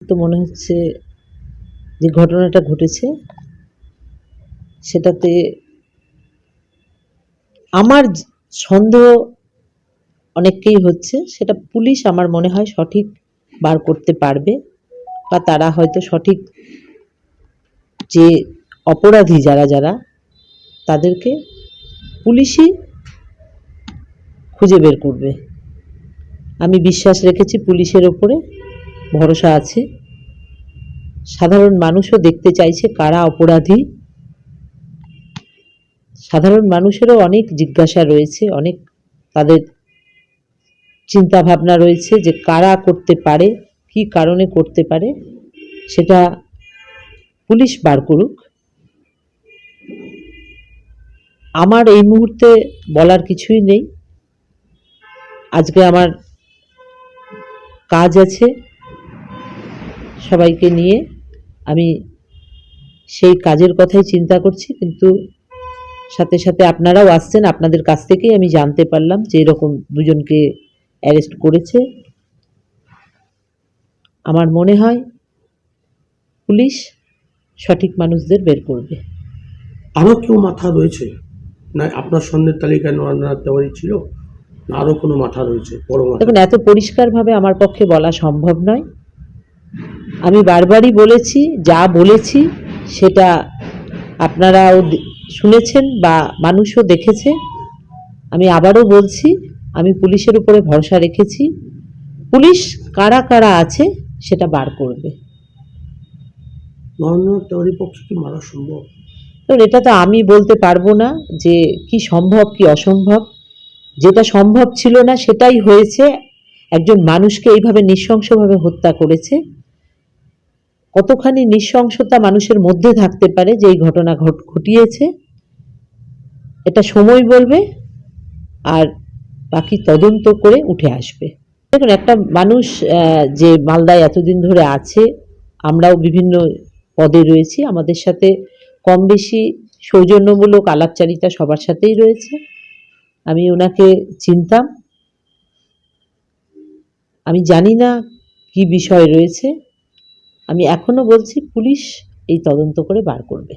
তো মনে হচ্ছে যে ঘটনাটা ঘটেছে সেটাতে আমার সন্দেহ অনেককেই হচ্ছে, সেটা পুলিশ আমার মনে হয় সঠিক বার করতে পারবে, বা তারা হয়তো সঠিক যে অপরাধী যারা যারা তাদেরকে পুলিশই খুঁজে বের করবে। আমি বিশ্বাস রেখেছি পুলিশের ওপরে, ভরসা আছে। সাধারণ মানুষও দেখতে চাইছে কারা অপরাধী। সাধারণ মানুষেরও অনেক জিজ্ঞাসা রয়েছে, অনেক তাদের চিন্তা ভাবনা রয়েছে যে কারা করতে পারে, কি কারণে করতে পারে, সেটা পুলিশ বার করুক। আমার এই মুহূর্তে বলার কিছুই নেই। আজকে আমার কাজ আছে সবাইকে নিয়ে, আমি সেই কাজের কথাই চিন্তা করছি, কিন্তু সাথে সাথে আপনারাও আসছেন, আপনাদের কাছ থেকেই আমি জানতে পারলাম যে এরকম দুজনকে অ্যারেস্ট করেছে। আমার মনে হয় পুলিশ সঠিক মানুষদের বের করবে। আরও কেউ মাথা রয়েছে না? আপনার সন্দেহের তালিকায় নরেন্দ্রনাথ তেওয়ারি ছিল না আরও কোনো মাথা রয়েছে বড় মাথা? দেখুন, এত পরিষ্কারভাবে আমার পক্ষে বলা সম্ভব নয়। আমি বারবারই বলেছি, যা বলেছি সেটা আপনারাও শুনেছেন বা মানুষও দেখেছে। আমি আবারও বলছি, আমি পুলিশের উপরে ভরসা রেখেছি। পুলিশ কারা কারা আছে সেটা বার করবে। নরেন্দ্রনাথ তেওয়ারির পক্ষে কি মারা সম্ভব? এটা তো আমি বলতে পারবো না যে কি সম্ভব কি অসম্ভব। যেটা সম্ভব ছিল না সেটাই হয়েছে। একজন মানুষকে এইভাবে নৃশংসভাবে হত্যা করেছে। কতখানি নৃশংসতা মানুষের মধ্যে থাকতে পারে যে এই ঘটনা ঘটিয়েছে, এটা সময় বলবে, আর বাকি তদন্ত করে উঠে আসবে। দেখুন, একটা মানুষ যে মালদায় এতদিন ধরে আছে, আমরাও বিভিন্ন পদে রয়েছি, আমাদের সাথে কম বেশি সৌজন্যমূলক আলাপচারিতা সবার সাথেই রয়েছে। আমি ওনাকে চিনতাম। আমি জানি না কি বিষয় রয়েছে। আমি এখনো বলছি পুলিশ এই তদন্ত করে বার করবে।